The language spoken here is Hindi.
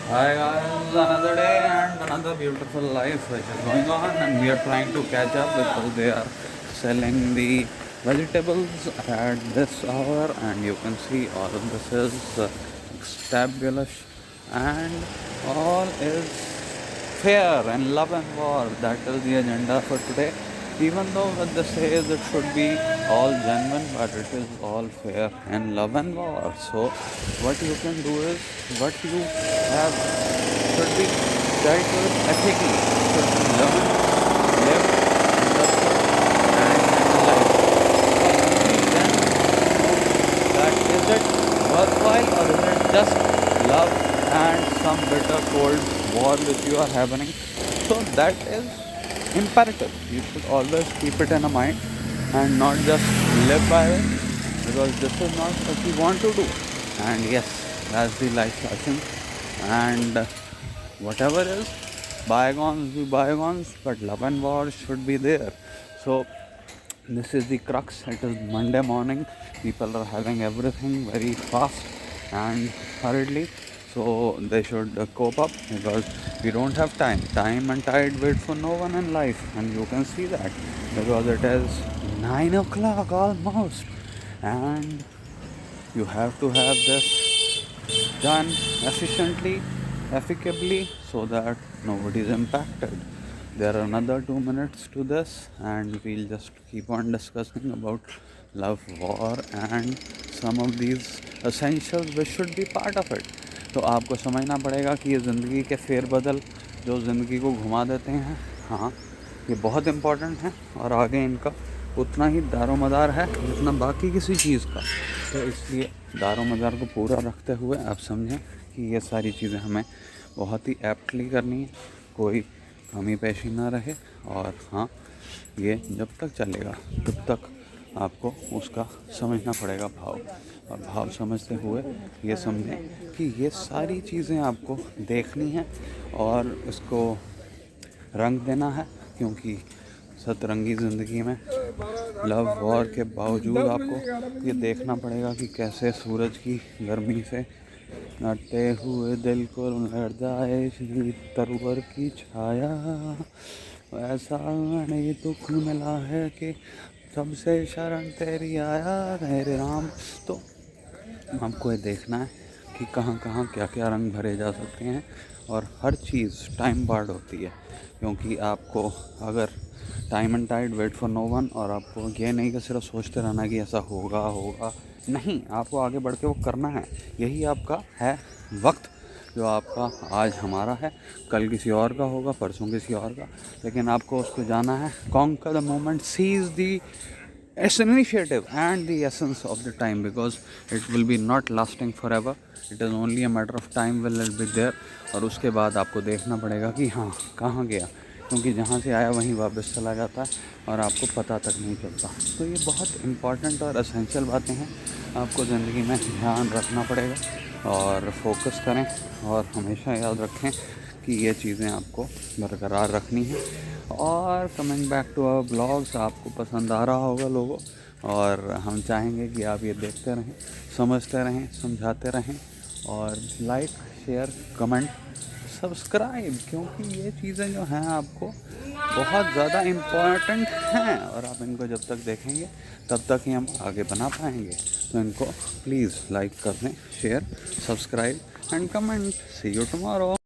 Hi guys, another day and another beautiful life which is going on, and we are trying to catch up because they are selling the vegetables at this hour, and you can see all of this is stabulous, and all is fair and love and war. That is the agenda for today. Even though what they say is it should be all genuine, but it is all fair and love and war. So what you can do is what you have should be dealt with ethically, should be learned, lived, understood, and analyzed. Only then know that is it worthwhile or is it just love and some bitter cold war which you are having. So that is imperative. You should always keep it in a mind and not just live by it, because this is not what we want to do. And yes, that's the life lesson. And whatever is, bygones be bygones, but love and war should be there. So this is the crux. It is Monday morning. People are having everything very fast and hurriedly, so they should cope up, because we don't have time and tide wait for no one in life, and you can see that because it is 9 o'clock almost, and you have to have this done efficiently, effectively, so that nobody is impacted. There are another 2 minutes to this, and we'll just keep on discussing about love, war, and some of these essentials which should be part of it. तो आपको समझना पड़ेगा कि ये ज़िंदगी के फेरबदल जो ज़िंदगी को घुमा देते हैं, हाँ, ये बहुत इम्पोर्टेंट है, और आगे इनका उतना ही दारोमदार है जितना बाकी किसी चीज़ का। तो इसलिए दारोमदार को पूरा रखते हुए आप समझें कि ये सारी चीज़ें हमें बहुत ही एप्टली करनी है, कोई कमी पेशी ना रहे। और हाँ, ये जब तक चलेगा तब तक आपको उसका समझना पड़ेगा भाव, और भाव समझते हुए ये समझें कि ये सारी चीज़ें आपको देखनी है और इसको रंग देना है, क्योंकि सतरंगी ज़िंदगी में लव वॉर के बावजूद आपको ये देखना पड़ेगा कि कैसे सूरज की गर्मी से लड़ते हुए दिल को लड़ जाए श्री तरवर की छाया, ऐसा नहीं दुख मिला है कि सबसे शरण तेरी आया मेरे राम। तो आपको ये देखना है कि कहाँ कहाँ क्या क्या रंग भरे जा सकते हैं, और हर चीज़ टाइम बार्ड होती है, क्योंकि आपको अगर time and tide wait for no one, और आपको ये नहीं कि सिर्फ सोचते रहना कि ऐसा होगा होगा, नहीं, आपको आगे बढ़ के वो करना है। यही आपका है वक्त, जो आपका आज हमारा है, कल किसी और का होगा, परसों किसी और का, लेकिन आपको उसको जाना है। Conquer the moment, seize the it's an initiative and the essence of the time, because it will be not lasting forever, it is only a matter of time will it be there। और उसके बाद आपको देखना पड़ेगा कि हाँ कहाँ गया, क्योंकि जहाँ से आया वहीं वापस चला जाता है और आपको पता तक नहीं चलता। तो ये बहुत इम्पॉर्टेंट और एसेंशियल बातें हैं, आपको ज़िंदगी में ध्यान रखना पड़ेगा और फोकस करें, और हमेशा याद रखें कि ये चीज़ें आपको बरकरार रखनी है। और coming back to our blogs, आपको पसंद आ रहा होगा लोगों, और हम चाहेंगे कि आप ये देखते रहें, समझते रहें, समझाते रहें, और लाइक, शेयर, कमेंट, सब्सक्राइब, क्योंकि ये चीज़ें जो हैं आपको बहुत ज़्यादा इम्पॉर्टेंट हैं, और आप इनको जब तक देखेंगे तब तक ही हम आगे बना पाएंगे। तो इनको प्लीज़ लाइक कर दें, share, subscribe and comment. See you tomorrow.